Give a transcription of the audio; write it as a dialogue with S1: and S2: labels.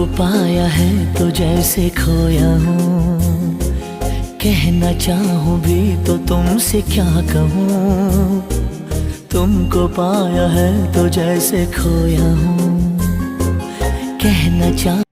S1: तुमको पाया है तो जैसे खोया हूँ, कहना चाहूँ भी तो तुमसे क्या कहूँ। तुमको पाया है तो जैसे खोया हूँ, कहना चाहूँ